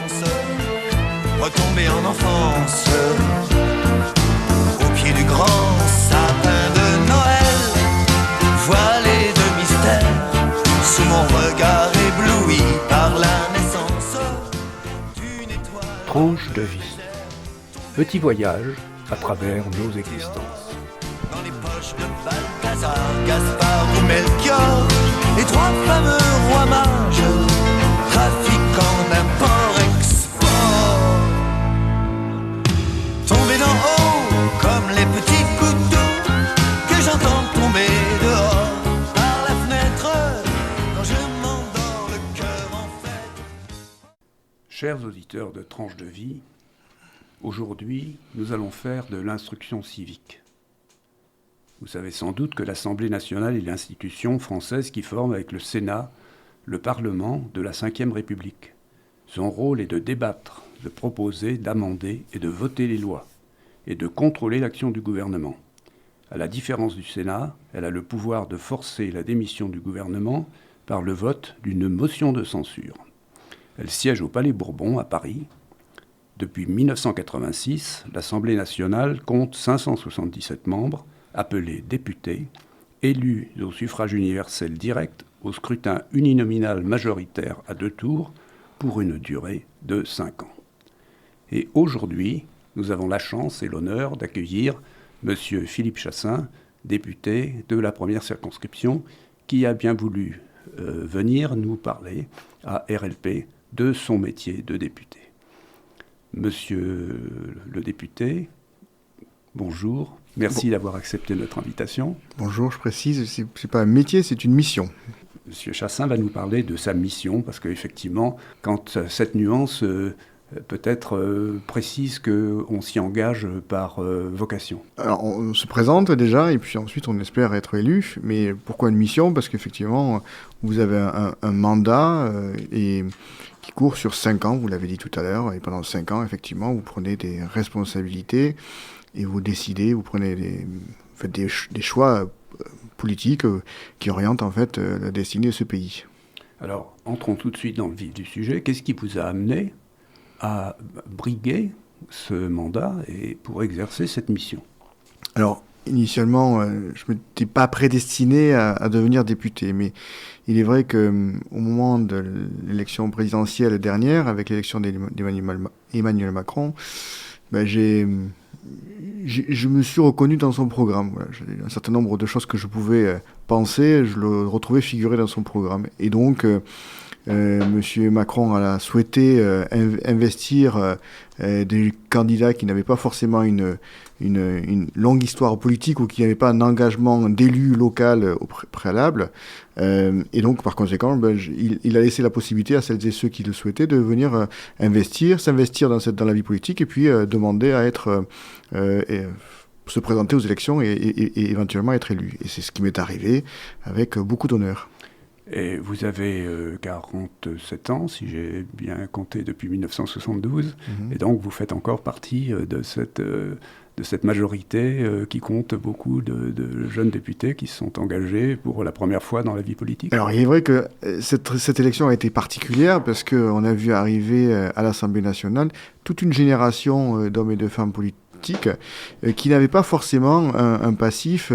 naissance, retomber en enfance, au pied du grand sapin de Noël, voilé de mystère, sous mon regard ébloui par la naissance d'une étoile. Tranche de vie. Petit voyage à travers nos existences. Dans les poches de Balthazar, Gaspard ou Melchior, les trois fameux rois mages, trafiquants d'import-export. Tomber d'en haut comme les petits couteaux que j'entends tomber dehors par la fenêtre quand je m'endors le cœur en fête. Chers auditeurs de Tranche de vie, aujourd'hui, nous allons faire de l'instruction civique. Vous savez sans doute que l'Assemblée nationale est l'institution française qui forme avec le Sénat le Parlement de la Ve République. Son rôle est de débattre, de proposer, d'amender et de voter les lois, et de contrôler l'action du gouvernement. À la différence du Sénat, elle a le pouvoir de forcer la démission du gouvernement par le vote d'une motion de censure. Elle siège au Palais Bourbon à Paris. Depuis 1986, l'Assemblée nationale compte 577 membres, appelés députés, élus au suffrage universel direct, au scrutin uninominal majoritaire à 2 tours, pour une durée de 5 ans. Et aujourd'hui, nous avons la chance et l'honneur d'accueillir M. Philippe Chassaing, député de la première circonscription, qui a bien voulu venir nous parler à RLP de son métier de député. Monsieur le député, bonjour. Merci d'avoir accepté notre invitation. Bonjour, je précise, c'est pas un métier, c'est une mission. Monsieur Chassaing va nous parler de sa mission, parce qu'effectivement, quand cette nuance peut-être précise qu'on s'y engage par vocation. Alors, on se présente déjà, et puis ensuite on espère être élu. Mais pourquoi une mission ? Parce qu'effectivement, vous avez un mandat et qui court sur 5 ans, vous l'avez dit tout à l'heure, et pendant 5 ans, effectivement, vous prenez des responsabilités et vous décidez, vous faites des choix politiques qui orientent en fait la destinée de ce pays. Alors, entrons tout de suite dans le vif du sujet. Qu'est-ce qui vous a amené à briguer ce mandat et pour exercer cette mission ? Alors, initialement, je ne m'étais pas prédestiné à devenir député, mais il est vrai qu'au moment de l'élection présidentielle dernière, avec l'élection d'Emmanuel Macron, je me suis reconnu dans son programme. Voilà, un certain nombre de choses que je pouvais penser, je le retrouvais figuré dans son programme. Et donc, M. Macron a souhaité investir des candidats qui n'avaient pas forcément une longue histoire politique ou qui n'avaient pas un engagement d'élu local au préalable. Et donc, par conséquent, il a laissé la possibilité à celles et ceux qui le souhaitaient de venir s'investir dans la vie politique et puis demander à être se présenter aux élections et éventuellement être élu. Et c'est ce qui m'est arrivé avec beaucoup d'honneur. Et vous avez 47 ans, si j'ai bien compté, depuis 1972, et donc vous faites encore partie de cette majorité qui compte beaucoup de jeunes députés qui se sont engagés pour la première fois dans la vie politique. Alors il est vrai que cette élection a été particulière parce qu'on a vu arriver à l'Assemblée nationale toute une génération d'hommes et de femmes politiques qui n'avaient pas forcément un passif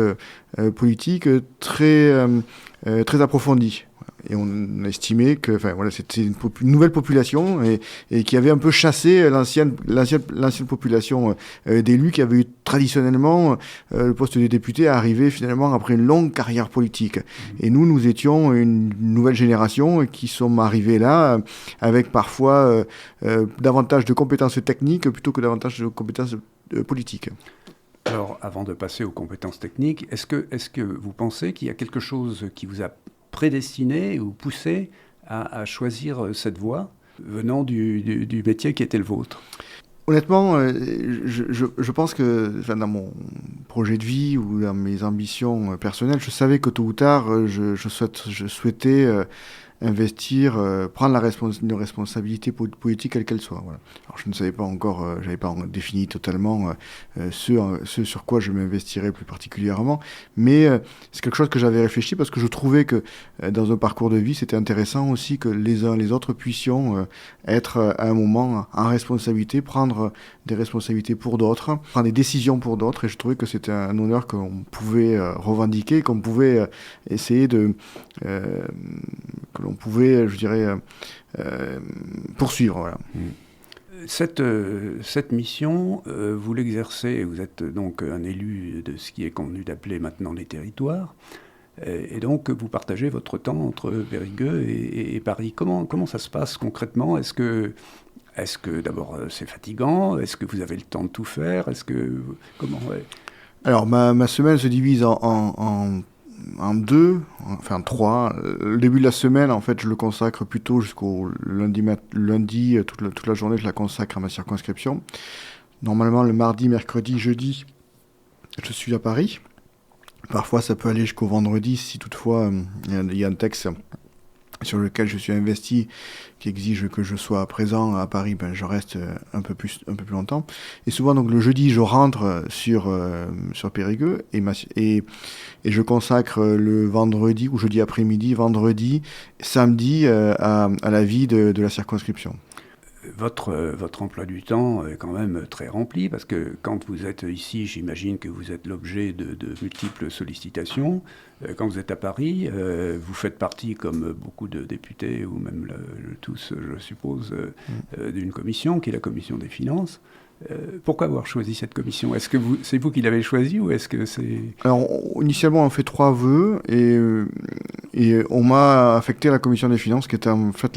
politique très approfondi. Et on estimait que c'était une nouvelle population et qui avait un peu chassé l'ancienne population d'élus qui avait eu traditionnellement le poste de député arrivé finalement après une longue carrière politique. Et nous étions une nouvelle génération qui sommes arrivés là avec parfois davantage de compétences techniques plutôt que davantage de compétences politiques. Alors, avant de passer aux compétences techniques, est-ce que vous pensez qu'il y a quelque chose qui vous a prédestiné ou poussé à choisir cette voie venant du métier qui était le vôtre ? Honnêtement, je pense que dans mon projet de vie ou dans mes ambitions personnelles, je savais que tôt ou tard, je souhaitais investir, prendre une responsabilité politique quelle qu'elle soit. Voilà. Alors je ne savais pas encore, j'avais pas défini totalement ce sur quoi je m'investirais plus particulièrement, mais c'est quelque chose que j'avais réfléchi parce que je trouvais que dans un parcours de vie, c'était intéressant aussi que les uns les autres puissions être à un moment en responsabilité, prendre des responsabilités pour d'autres, prendre des décisions pour d'autres, et je trouvais que c'était un honneur qu'on pouvait revendiquer, qu'on pouvait essayer de... que l'on pouvait, je dirais, poursuivre. Voilà. Cette mission, vous l'exercez, vous êtes donc un élu de ce qui est convenu d'appeler maintenant les territoires, et donc vous partagez votre temps entre Périgueux et Paris. Comment ça se passe concrètement ? Est-ce que d'abord c'est fatigant ? Est-ce que vous avez le temps de tout faire ? Comment ouais. Alors ma semaine se divise en deux, enfin trois. Le début de la semaine, en fait, je le consacre plutôt jusqu'au lundi, toute la journée, je la consacre à ma circonscription. Normalement, le mardi, mercredi, jeudi, je suis à Paris. Parfois, ça peut aller jusqu'au vendredi, si toutefois il y a un texte sur lequel je suis investi, qui exige que je sois présent à Paris, je reste un peu plus longtemps. Et souvent, donc, le jeudi, je rentre sur Périgueux et je consacre le vendredi ou jeudi après-midi, vendredi, samedi à la vie de la circonscription. Votre emploi du temps est quand même très rempli, parce que quand vous êtes ici, j'imagine que vous êtes l'objet de multiples sollicitations. Quand vous êtes à Paris, vous faites partie, comme beaucoup de députés, ou même tous, je suppose, d'une commission, qui est la commission des finances. Pourquoi avoir choisi cette commission ? Est-ce que c'est vous qui l'avez choisie, ou est-ce que c'est... Alors, initialement, on fait 3 vœux, et on m'a affecté à la commission des finances, qui était en fait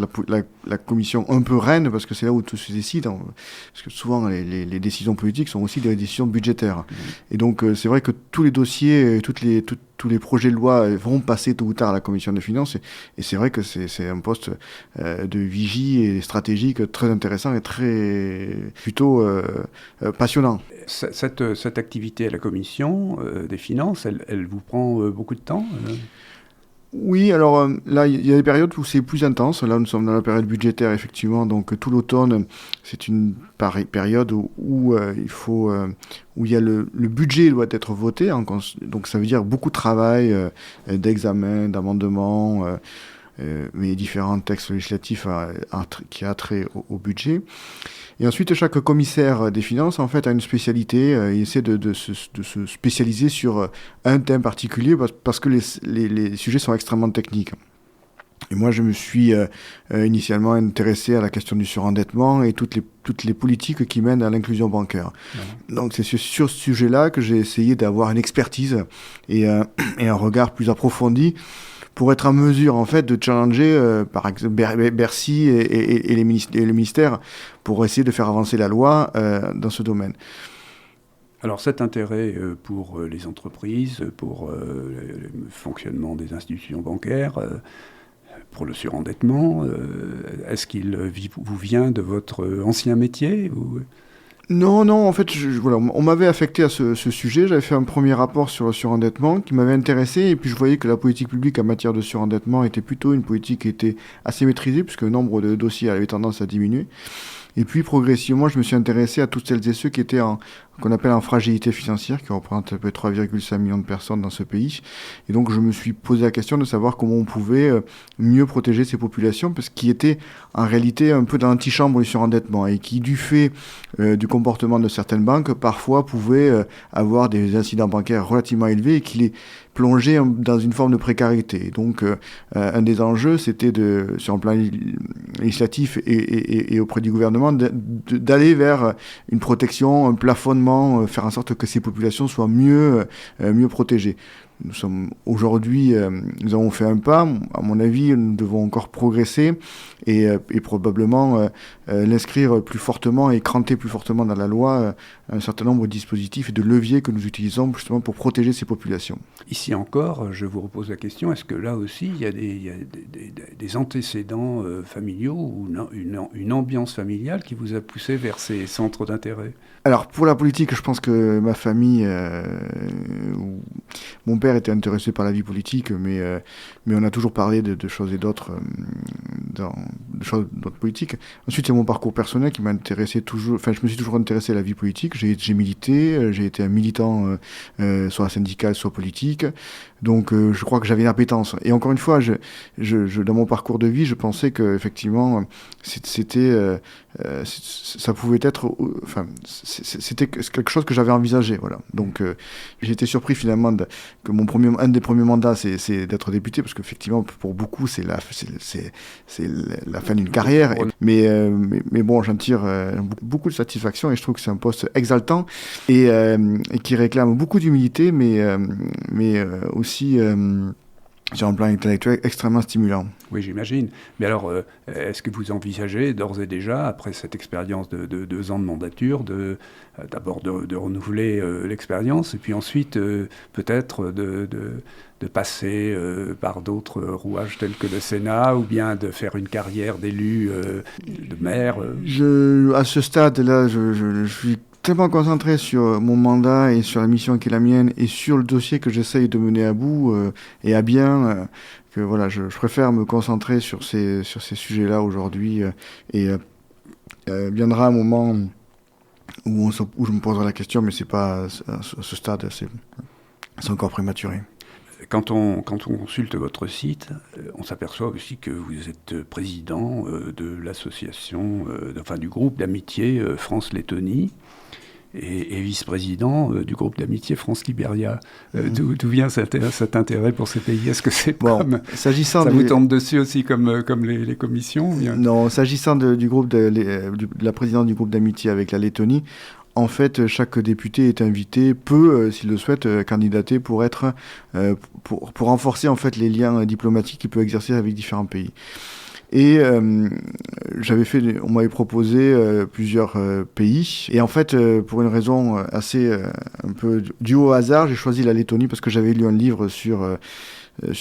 la commission un peu reine, parce que c'est là où tout se décide, parce que souvent les décisions politiques sont aussi des décisions budgétaires. Et donc c'est vrai que tous les dossiers, tous les projets de loi vont passer tôt ou tard à la commission des finances, et c'est vrai que c'est un poste de vigie et stratégique très intéressant et plutôt passionnant. Cette activité à la commission des finances, elle vous prend beaucoup de temps Oui, alors là, il y a des périodes où c'est plus intense. Là, nous sommes dans la période budgétaire, effectivement. Donc, tout l'automne, c'est une période où il y a le budget doit être voté. Donc, ça veut dire beaucoup de travail, d'examen, d'amendements, mais différents textes législatifs qui a trait au budget. Et ensuite, chaque commissaire des finances, en fait, a une spécialité. Il essaie de se spécialiser sur un thème particulier parce que les sujets sont extrêmement techniques. Et moi, je me suis initialement intéressé à la question du surendettement et toutes les politiques qui mènent à l'inclusion bancaire. Ouais. Donc, c'est sur ce sujet-là que j'ai essayé d'avoir une expertise et un regard plus approfondi pour être en mesure, en fait, de challenger, par exemple, Bercy et le ministère pour essayer de faire avancer la loi dans ce domaine. Alors cet intérêt pour les entreprises, pour le fonctionnement des institutions bancaires, pour le surendettement, est-ce qu'il vous vient de votre ancien métier ou... Non, en fait, on m'avait affecté à ce sujet. J'avais fait un premier rapport sur le surendettement qui m'avait intéressé, et puis je voyais que la politique publique en matière de surendettement était plutôt une politique qui était assez maîtrisée, puisque le nombre de dossiers avait tendance à diminuer. Et puis, progressivement, je me suis intéressé à toutes celles et ceux qui étaient qu'on appelle en fragilité financière, qui représentent à peu près 3,5 millions de personnes dans ce pays. Et donc, je me suis posé la question de savoir comment on pouvait mieux protéger ces populations, parce qu'ils étaient en réalité un peu dans l'antichambre du surendettement, et qui, du fait du comportement de certaines banques, parfois pouvaient avoir des incidents bancaires relativement élevés et qui les plongeaient dans une forme de précarité. Et donc, un des enjeux, c'était sur un plan législatif et auprès du gouvernement, d'aller vers une protection, un plafonnement, faire en sorte que ces populations soient mieux protégées. Nous sommes aujourd'hui, nous avons fait un pas. À mon avis, nous devons encore progresser et probablement l'inscrire plus fortement et cranter plus fortement dans la loi un certain nombre de dispositifs et de leviers que nous utilisons justement pour protéger ces populations. Ici encore, je vous repose la question, est-ce que là aussi il y a des antécédents familiaux ou une ambiance familiale qui vous a poussé vers ces centres d'intérêt ? Alors pour la politique, je pense que ma famille, mon père père était intéressé par la vie politique, mais on a toujours parlé de choses et d'autres, de choses d'autres politiques. Ensuite, il y a mon parcours personnel qui m'a intéressé toujours. Enfin, je me suis toujours intéressé à la vie politique. J'ai milité, j'ai été un militant soit syndical, soit politique. Donc, je crois que j'avais une appétence. Et encore une fois, dans mon parcours de vie, je pensais que effectivement, ça pouvait être, enfin, c'était quelque chose que j'avais envisagé, voilà. Donc, j'ai été surpris finalement que un des premiers mandats, c'est d'être député, parce qu'effectivement, pour beaucoup, c'est la fin d'une carrière. Mais bon, j'en tire beaucoup de satisfaction, et je trouve que c'est un poste exaltant et qui réclame beaucoup d'humilité, mais aussi sur un plan intellectuel extrêmement stimulant. Oui, j'imagine. Mais alors, est-ce que vous envisagez d'ores et déjà, après cette expérience de 2 ans de mandature, d'abord de renouveler l'expérience, et puis ensuite peut-être de passer par d'autres rouages tels que le Sénat, ou bien de faire une carrière d'élu, de maire À ce stade-là, je suis tellement concentré sur mon mandat et sur la mission qui est la mienne et sur le dossier que j'essaye de mener à bout et à bien, que voilà, je préfère me concentrer sur ces sujets-là aujourd'hui, et viendra un moment où je me poserai la question, mais c'est pas à ce stade, c'est encore prématuré. Quand on consulte votre site, on s'aperçoit aussi que vous êtes président de l'association, du groupe d'amitié France-Lettonie, et vice-président du groupe d'amitié France-Libéria. D'où vient cet intérêt pour ces pays? Est-ce que c'est ça vous tombe dessus aussi comme les commissions? Non, s'agissant du groupe de la présidente du groupe d'amitié avec la Lettonie, en fait, chaque député est invité, peut, s'il le souhaite, candidater pour renforcer en fait les liens diplomatiques qu'il peut exercer avec différents pays. Et on m'avait proposé plusieurs pays. Et en fait, pour une raison assez un peu due au hasard, j'ai choisi la Lettonie parce que j'avais lu un livre sur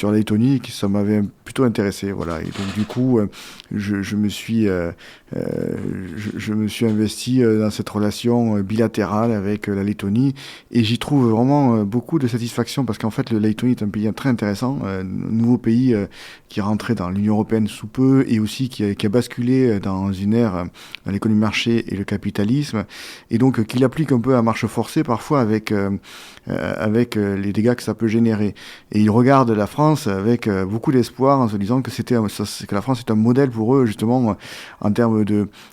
la Lettonie, ça m'avait plutôt intéressé, voilà. Et donc du coup, je me suis investi dans cette relation bilatérale avec la Lettonie, et j'y trouve vraiment beaucoup de satisfaction, parce qu'en fait, la Lettonie est un pays très intéressant, nouveau pays qui est rentré dans l'Union européenne sous peu, et aussi qui a basculé dans une ère dans l'économie de marché et le capitalisme, et donc qu'il applique un peu à marche forcée parfois avec les dégâts que ça peut générer. Et il regarde la France avec beaucoup d'espoir, en se disant que la France est un modèle pour eux, justement, en termes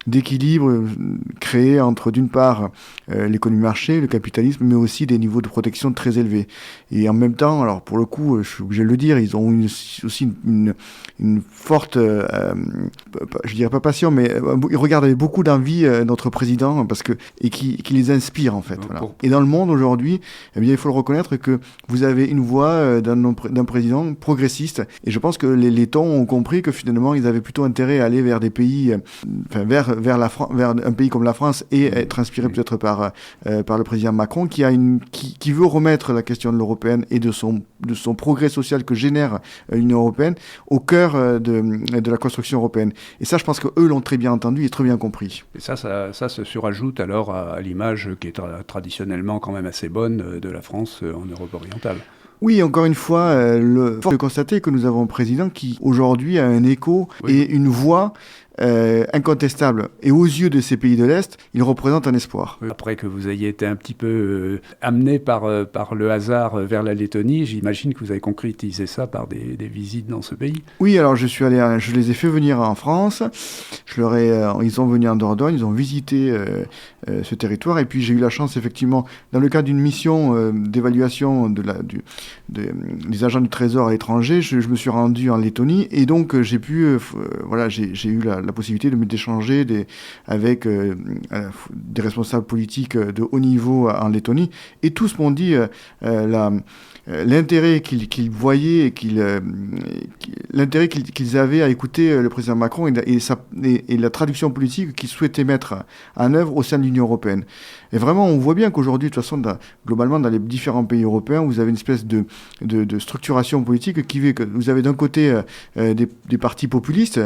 d'équilibre créé entre, d'une part, l'économie de marché, le capitalisme, mais aussi des niveaux de protection très élevés. Et en même temps, alors pour le coup, je suis obligé de le dire, ils ont aussi une forte, je dirais pas passion, mais ils regardent avec beaucoup d'envie notre président, et qui les inspire, en fait. Voilà. Et dans le monde aujourd'hui, eh bien, il faut le reconnaître que vous avez une voix d'un président progressiste, et je pense que les Lettons ont compris que finalement ils avaient plutôt intérêt à aller vers des pays, vers un pays comme la France, et être inspiré peut-être par le président Macron, qui veut remettre la question de l'européenne et de son progrès social que génère l'Union européenne au cœur de la construction européenne. Et ça, je pense qu'eux l'ont très bien entendu et très bien compris. Et ça se surajoute alors à l'image qui est traditionnellement quand même assez bonne de la France en Europe orientale. Oui, encore une fois, force de constater que nous avons un président qui aujourd'hui a un écho et une voix incontestable. Et aux yeux de ces pays de l'Est, il représente un espoir. Après que vous ayez été un petit peu amené par le hasard vers la Lettonie, j'imagine que vous avez concrétisé ça par des visites dans ce pays. Oui, alors je les ai fait venir en France. Ils sont venus en Dordogne, ils ont visité ce territoire. Et puis j'ai eu la chance, effectivement, dans le cadre d'une mission d'évaluation des agents du Trésor à l'étranger, je me suis rendu en Lettonie. Et donc j'ai pu, j'ai eu la possibilité d'échanger avec des responsables politiques de haut niveau en Lettonie, et tous m'ont dit l'intérêt qu'ils voyaient et l'intérêt qu'ils avaient à écouter le président Macron et la traduction politique qu'il souhaitait mettre en œuvre au sein de l'Union européenne. Et vraiment, on voit bien qu'aujourd'hui, de toute façon, globalement, dans les différents pays européens, vous avez une espèce de structuration politique qui fait que vous avez d'un côté des partis populistes,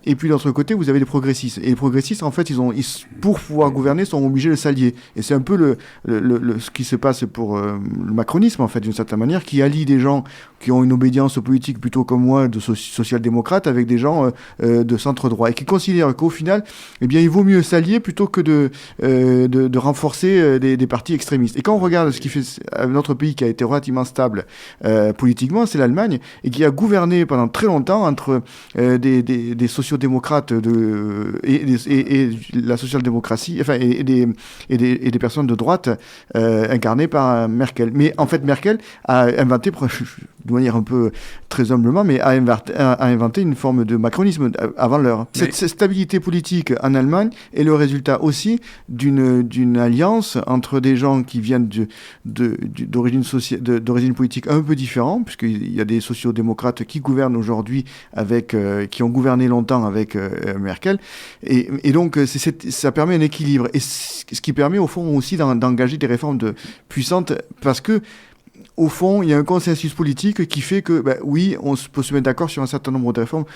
et puis d'autre l'autre côté, vous avez les progressistes. Et les progressistes, en fait, pour pouvoir gouverner, sont obligés de s'allier. Et c'est un peu ce qui se passe pour le macronisme, en fait, d'une certaine manière, qui allie des gens qui ont une obédience politique plutôt comme moi, de social-démocrates, avec des gens de centre-droit, et qui considèrent qu'au final, eh bien, il vaut mieux s'allier plutôt que de renforcer des partis extrémistes. Et quand on regarde ce qui fait notre pays qui a été relativement stable politiquement, c'est l'Allemagne, et qui a gouverné pendant très longtemps entre des sociodémocrates et la social-démocratie, enfin, et des personnes de droite incarnées par Merkel. Mais en fait, Merkel a inventé, de manière un peu très humblement, mais a inventé une forme de macronisme avant l'heure. Cette stabilité politique en Allemagne est le résultat aussi d'une alliance entre des gens qui viennent d'origine politique un peu différente, puisqu'il y a des sociodémocrates qui gouvernent aujourd'hui qui ont gouverné longtemps avec Merkel, et donc ça permet un équilibre, et ce qui permet au fond aussi d'engager des réformes puissantes, parce que au fond, il y a un consensus politique qui fait que, oui, on peut se mettre d'accord sur un certain nombre de réformes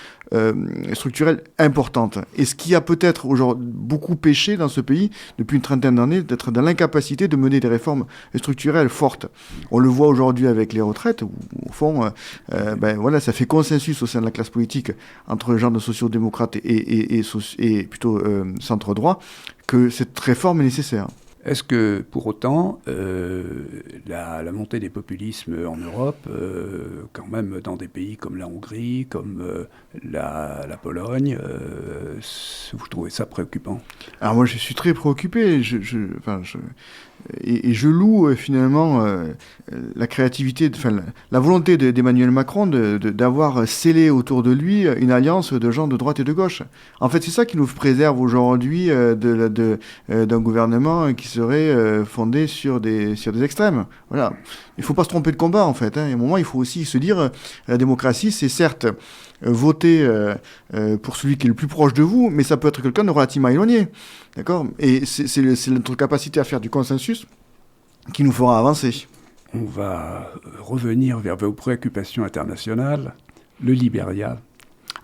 structurelles importantes. Et ce qui a peut-être aujourd'hui beaucoup péché dans ce pays depuis une trentaine d'années, d'être dans l'incapacité de mener des réformes structurelles fortes. On le voit aujourd'hui avec les retraites, où, au fond, voilà, ça fait consensus au sein de la classe politique entre les gens de sociaux-démocrates et plutôt centre-droit, que cette réforme est nécessaire. Est-ce que, pour autant, la montée des populismes en Europe, quand même dans des pays comme la Hongrie, comme la Pologne, vous trouvez ça préoccupant ? Alors moi, je suis très préoccupé. Et je loue finalement la créativité, la volonté d'Emmanuel Macron d'avoir scellé autour de lui une alliance de gens de droite et de gauche. En fait, c'est ça qui nous préserve aujourd'hui d'un gouvernement qui serait fondé sur des extrêmes. Voilà. Il ne faut pas se tromper de combat, en fait. Hein. À un moment, il faut aussi se dire, la démocratie, c'est certes voter pour celui qui est le plus proche de vous, mais ça peut être quelqu'un de relativement éloigné. D'accord ? Et c'est notre capacité à faire du consensus qui nous fera avancer. On va revenir vers vos préoccupations internationales. Le Libéria.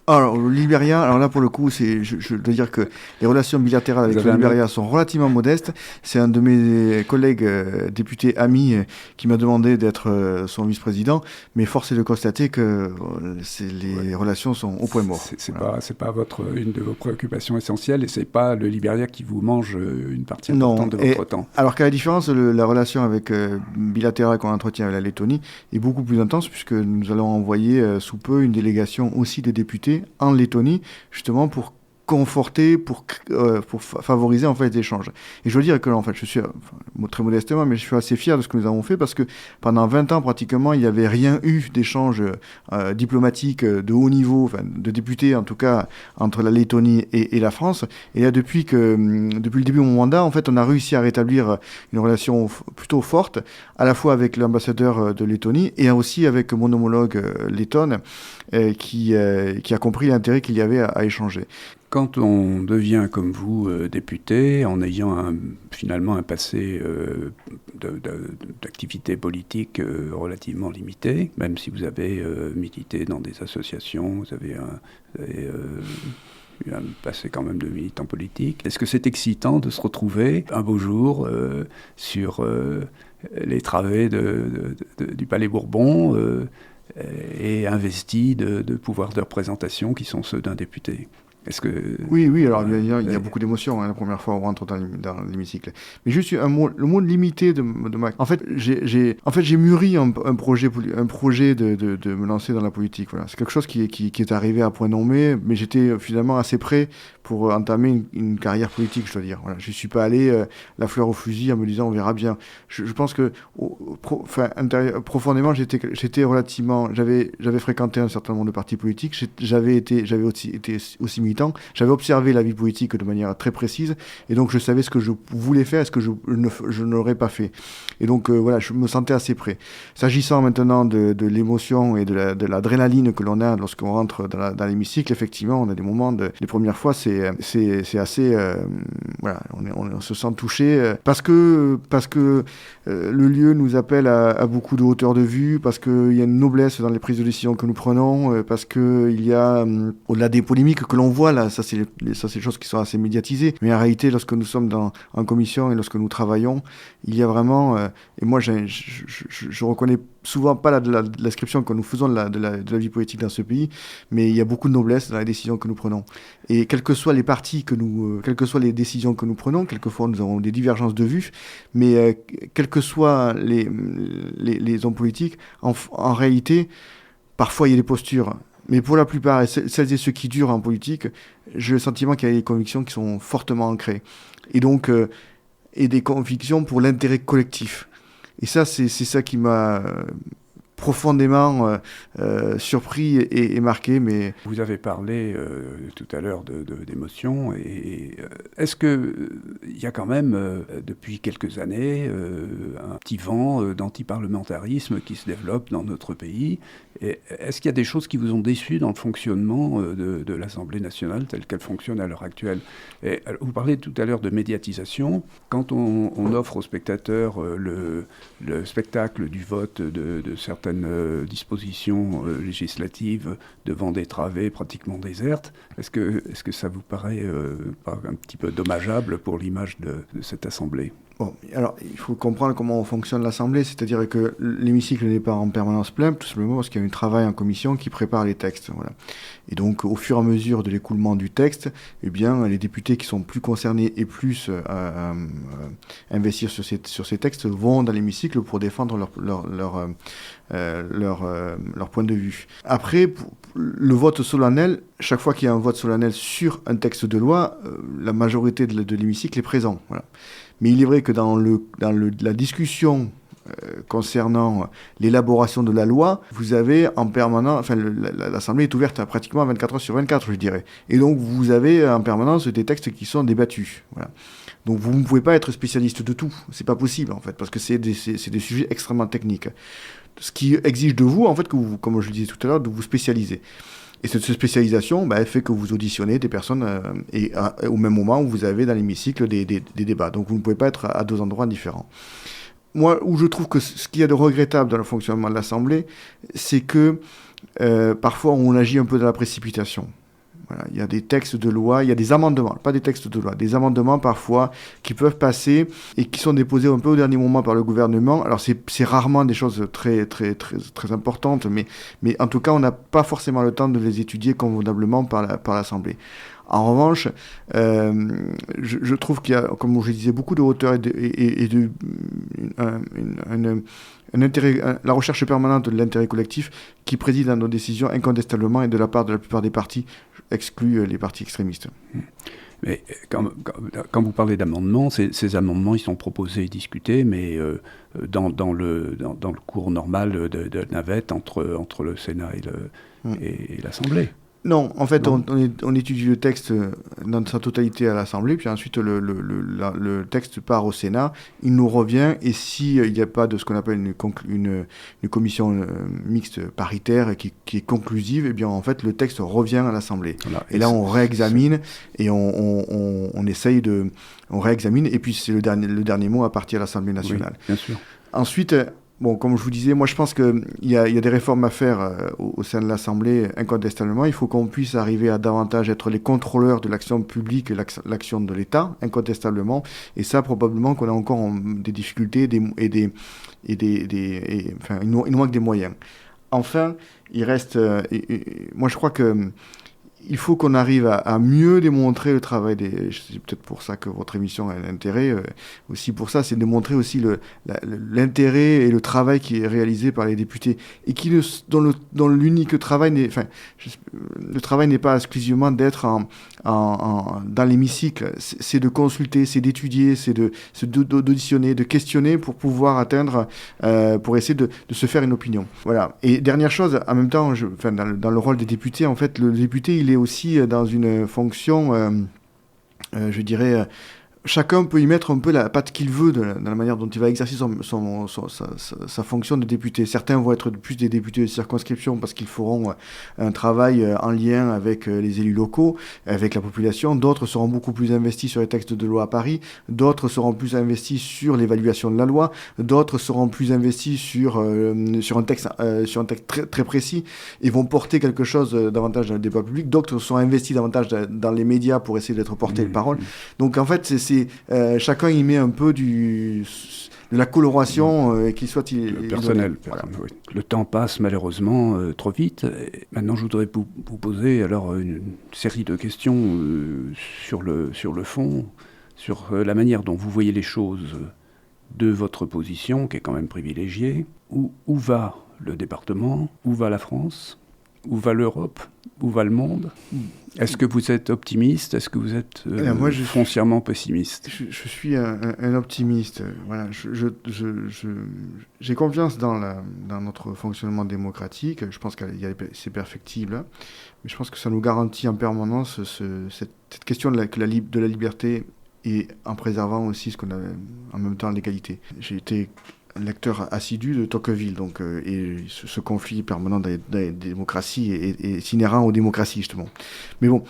Alors, le Libéria, alors là, pour le coup, je dois dire que les relations bilatérales avec le Libéria sont relativement modestes. C'est un de mes collègues députés amis qui m'a demandé d'être son vice-président, mais force est de constater que les relations sont au point mort. C'est pas une de vos préoccupations essentielles, et c'est pas le Libéria qui vous mange une partie importante de votre temps. Alors qu'à la différence, la relation bilatérale qu'on entretient avec la Lettonie est beaucoup plus intense, puisque nous allons envoyer sous peu une délégation aussi de députés en Lettonie, justement pour conforter, pour favoriser en fait les échanges. Et je dois dire que en fait, je suis très modestement, mais je suis assez fier de ce que nous avons fait, parce que pendant 20 ans pratiquement, il n'y avait rien eu d'échange diplomatique de haut niveau, enfin de députés en tout cas, entre la Lettonie et la France. Et là, depuis le début de mon mandat, en fait, on a réussi à rétablir une relation plutôt forte, à la fois avec l'ambassadeur de Lettonie et aussi avec mon homologue lettonne, qui a compris l'intérêt qu'il y avait à échanger. Quand on devient comme vous député, en ayant finalement un passé d'activité politique relativement limité, même si vous avez milité dans des associations, vous avez eu un passé quand même de militant politique, est-ce que c'est excitant de se retrouver un beau jour sur les travées du Palais Bourbon et investi de pouvoirs de représentation qui sont ceux d'un député ? Oui, alors il y a beaucoup d'émotions la première fois où on rentre dans l'hémicycle. Mais juste le mot limité de ma... En fait, j'ai mûri un projet de me lancer dans la politique. Voilà. C'est quelque chose qui est arrivé à point nommé, mais j'étais finalement assez prêt pour entamer une carrière politique, je dois dire. Voilà. Je ne suis pas allé la fleur au fusil en me disant on verra bien. Je pense que profondément, j'étais relativement... J'avais fréquenté un certain nombre de partis politiques, j'avais aussi été aussi militant. J'avais observé la vie politique de manière très précise, et donc je savais ce que je voulais faire et ce que je n'aurais pas fait. Et donc voilà, je me sentais assez prêt. S'agissant maintenant de l'émotion et de l'adrénaline que l'on a lorsqu'on rentre dans l'hémicycle, effectivement, on a des moments, les premières fois, c'est assez... voilà, on se sent touché parce que le lieu nous appelle à beaucoup de hauteur de vue, parce qu'il y a une noblesse dans les prises de décision que nous prenons, parce qu'il y a, au-delà des polémiques que l'on voit là, ça c'est les choses qui sont assez médiatisées, mais en réalité, lorsque nous sommes en commission et lorsque nous travaillons, il y a vraiment, et moi je reconnais souvent pas la description que nous faisons de la vie politique dans ce pays, mais il y a beaucoup de noblesse dans les décisions que nous prenons. Et quels que soient les partis quelles que soient les décisions que nous prenons, quelquefois nous avons des divergences de vues, mais quels que soient les hommes politiques, en réalité, parfois il y a des postures. Mais pour la plupart, et celles et ceux qui durent en politique, j'ai le sentiment qu'il y a des convictions qui sont fortement ancrées. Et donc, et des convictions pour l'intérêt collectif. Et ça, c'est ça qui m'a profondément surpris et marqué. Mais... Vous avez parlé tout à l'heure d'émotion. Et est-ce qu'il y a quand même, depuis quelques années, un petit vent d'antiparlementarisme qui se développe dans notre pays? Et est-ce qu'il y a des choses qui vous ont déçu dans le fonctionnement de l'Assemblée nationale telle qu'elle fonctionne à l'heure actuelle? Et vous parlez tout à l'heure de médiatisation. Quand on offre aux spectateurs le spectacle du vote de certaines dispositions législatives devant des travées pratiquement désertes, est-ce que ça vous paraît pas un petit peu dommageable pour l'image de cette Assemblée? Bon, alors il faut comprendre comment fonctionne l'Assemblée, c'est-à-dire que l'hémicycle n'est pas en permanence plein, tout simplement parce qu'il y a un travail en commission qui prépare les textes. Voilà. Et donc, au fur et à mesure de l'écoulement du texte, eh bien, les députés qui sont plus concernés et plus à investir sur ces textes vont dans l'hémicycle pour défendre leur point de vue. Après, le vote solennel, chaque fois qu'il y a un vote solennel sur un texte de loi, la majorité de l'hémicycle est présent. Voilà. Mais il est vrai que dans la discussion concernant l'élaboration de la loi, vous avez en permanence, l'Assemblée est ouverte pratiquement 24 heures sur 24, je dirais. Et donc, vous avez en permanence des textes qui sont débattus. Voilà. Donc, vous ne pouvez pas être spécialiste de tout. C'est pas possible, en fait, parce que c'est des sujets extrêmement techniques. Ce qui exige de vous, en fait, comme je le disais tout à l'heure, de vous spécialiser. Et cette spécialisation, elle fait que vous auditionnez des personnes et au même moment où vous avez dans l'hémicycle des débats. Donc vous ne pouvez pas être à deux endroits différents. Moi, où je trouve que ce qu'il y a de regrettable dans le fonctionnement de l'Assemblée, c'est que parfois on agit un peu dans la précipitation. Voilà, il y a des textes de loi, il y a des amendements, pas des textes de loi, des amendements parfois qui peuvent passer et qui sont déposés un peu au dernier moment par le gouvernement. Alors c'est rarement des choses très, très, très, très importantes, mais en tout cas on n'a pas forcément le temps de les étudier convenablement par l'Assemblée. En revanche, je trouve qu'il y a, comme je disais, beaucoup de hauteur et un intérêt, la recherche permanente de l'intérêt collectif qui préside à nos décisions incontestablement et de la part de la plupart des partis, exclut les partis extrémistes. Mais quand vous parlez d'amendements, ces amendements, ils sont proposés et discutés, mais dans le cours normal de navette entre le Sénat et l'Assemblée. Non, en fait, on étudie le texte dans sa totalité à l'Assemblée, puis ensuite le texte part au Sénat, il nous revient, et s'il n'y a pas de ce qu'on appelle une commission mixte paritaire qui est conclusive, eh bien en fait le texte revient à l'Assemblée. Voilà. Et là on réexamine, et on essaye on réexamine, et puis c'est le dernier mot à partir de l'Assemblée nationale. Oui, bien sûr. Ensuite... Bon, comme je vous disais, moi je pense qu'il y a des réformes à faire au sein de l'Assemblée, incontestablement. Il faut qu'on puisse arriver à davantage être les contrôleurs de l'action publique et l'action de l'État, incontestablement. Et ça, probablement qu'on a encore des difficultés enfin, il nous manque des moyens. Enfin, il reste... moi je crois que... Il faut qu'on arrive à mieux démontrer le travail c'est peut-être pour ça que votre émission a un intérêt, aussi pour ça, c'est de montrer aussi l'intérêt et le travail qui est réalisé par les députés et dont l'unique travail le travail n'est pas exclusivement d'être dans l'hémicycle, c'est de consulter, c'est d'étudier, c'est d'auditionner, de questionner pour pouvoir atteindre, pour essayer de se faire une opinion. Voilà. Et dernière chose, en même temps, dans le rôle des députés, en fait, le député, il est aussi dans une fonction, je dirais, chacun peut y mettre un peu la patte qu'il veut dans la manière dont il va exercer sa fonction de député. Certains vont être plus des députés de circonscription parce qu'ils feront un travail en lien avec les élus locaux, avec la population. D'autres seront beaucoup plus investis sur les textes de loi à Paris. D'autres seront plus investis sur l'évaluation de la loi. D'autres seront plus investis sur un texte très, très précis et vont porter quelque chose davantage dans le débat public. D'autres sont investis davantage dans les médias pour essayer d'être portés de parole. Donc en fait, chacun y met un peu de la coloration qu'il soit personnel. Voilà. Oui. Le temps passe malheureusement trop vite. Et maintenant, je voudrais vous poser alors une série de questions sur le fond, sur la manière dont vous voyez les choses de votre position, qui est quand même privilégiée. Où va le département? Où va la France? Où va l'Europe? Où va le monde? Est-ce que vous êtes optimiste? Est-ce que vous êtes foncièrement pessimiste? Je suis un optimiste. Voilà, j'ai confiance dans notre fonctionnement démocratique. Je pense que c'est perfectible. Mais je pense que ça nous garantit en permanence cette question de la liberté et en préservant aussi ce qu'on a en même temps l'égalité. J'ai été lecteur assidu de Tocqueville, donc, et ce conflit permanent des démocraties est inhérent aux démocraties, justement. Mais bon,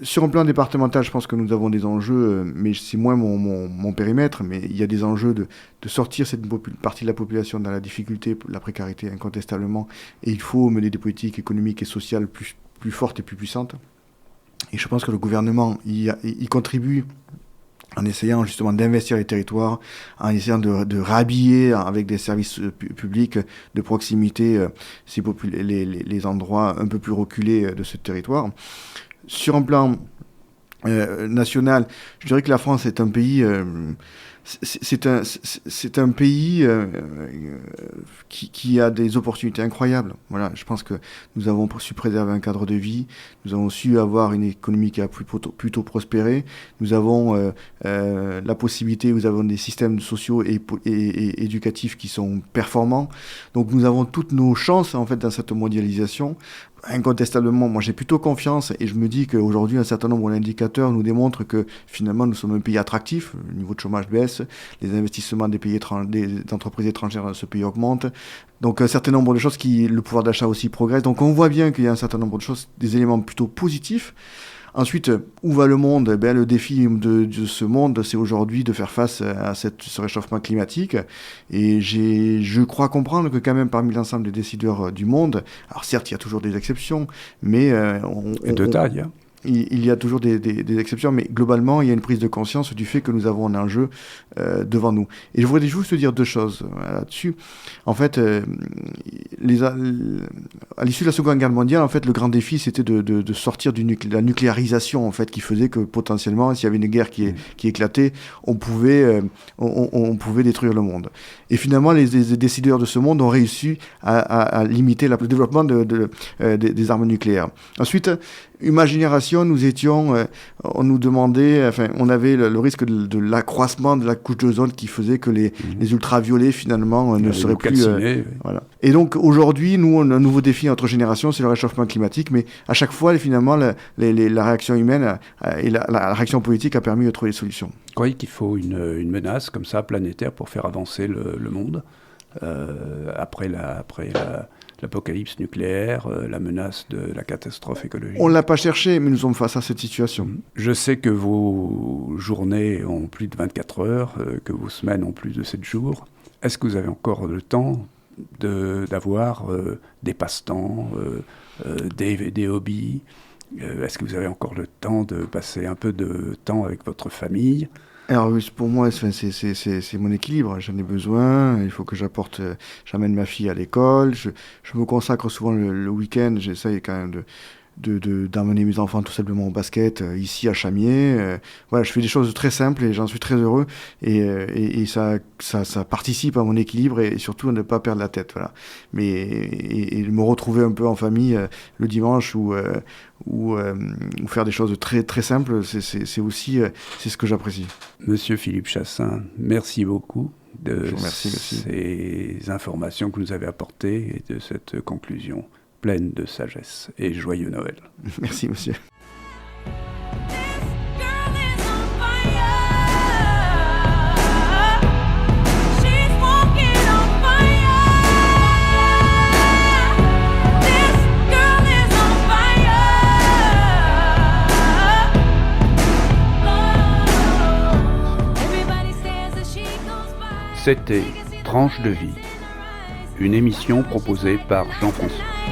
sur un plan départemental, je pense que nous avons des enjeux, mais c'est moins mon périmètre, mais il y a des enjeux de sortir cette partie de la population dans la difficulté, la précarité, incontestablement, et il faut mener des politiques économiques et sociales plus fortes et plus puissantes. Et je pense que le gouvernement y contribue en essayant justement d'investir les territoires, en essayant de rhabiller avec des services publics de proximité les endroits un peu plus reculés de ce territoire. Sur un plan national, je dirais que la France est un pays... C'est un pays qui a des opportunités incroyables. Voilà, je pense que nous avons su préserver un cadre de vie, nous avons su avoir une économie qui a plutôt prospéré, nous avons la possibilité, nous avons des systèmes sociaux et éducatifs qui sont performants. Donc nous avons toutes nos chances en fait dans cette mondialisation. Incontestablement, moi j'ai plutôt confiance et je me dis qu'aujourd'hui un certain nombre d'indicateurs nous démontrent que finalement nous sommes un pays attractif, le niveau de chômage baisse, les investissements des entreprises étrangères dans ce pays augmentent, donc un certain nombre de choses le pouvoir d'achat aussi progresse, donc on voit bien qu'il y a un certain nombre de choses, des éléments plutôt positifs. Ensuite, où va le monde? Le défi de ce monde, c'est aujourd'hui de faire face à ce réchauffement climatique. Et je crois comprendre que quand même parmi l'ensemble des décideurs du monde, alors certes, il y a toujours des exceptions, mais... de taille, hein. Il y a toujours des exceptions, mais globalement, il y a une prise de conscience du fait que nous avons un enjeu devant nous. Et je voudrais juste dire deux choses là-dessus. En fait, à l'issue de la Seconde Guerre mondiale, en fait, le grand défi, c'était de sortir de la nucléarisation, en fait, qui faisait que potentiellement, s'il y avait une guerre qui éclatait, on pouvait détruire le monde. Et finalement, les décideurs de ce monde ont réussi à limiter le développement des armes nucléaires. Ensuite, ma génération, on nous demandait, on avait le risque de l'accroissement de la couche d'ozone qui faisait que les ultraviolets finalement ne seraient plus. Voilà. Et donc aujourd'hui, nous, on a un nouveau défi à notre génération, c'est le réchauffement climatique, mais à chaque fois, finalement, la réaction humaine et la réaction politique a permis de trouver des solutions. Vous croyez qu'il faut une menace comme ça, planétaire, pour faire avancer le monde après l'apocalypse nucléaire, la menace de la catastrophe écologique? On ne l'a pas cherché, mais nous sommes face à cette situation. Je sais que vos journées ont plus de 24 heures, que vos semaines ont plus de 7 jours. Est-ce que vous avez encore le temps d'avoir des passe-temps, des hobbies? Est-ce que vous avez encore le temps de passer un peu de temps avec votre famille? Alors pour moi, c'est mon équilibre. J'en ai besoin. Il faut que j'amène ma fille à l'école. Je me consacre souvent le week-end. J'essaye quand même d'emmener mes enfants tout simplement au basket ici à Chamiers. Voilà, je fais des choses très simples et j'en suis très heureux. Et ça participe à mon équilibre et surtout à ne pas perdre la tête. Voilà. Et me retrouver un peu en famille le dimanche ou faire des choses très très simples, c'est aussi ce que j'apprécie. Monsieur Philippe Chassaing, merci beaucoup de merci. ces informations que vous nous avez apportées et de cette conclusion pleine de sagesse. Et joyeux Noël. Merci monsieur. This girl is on fire. C'était Tranche de vie, une émission proposée par Jean-François.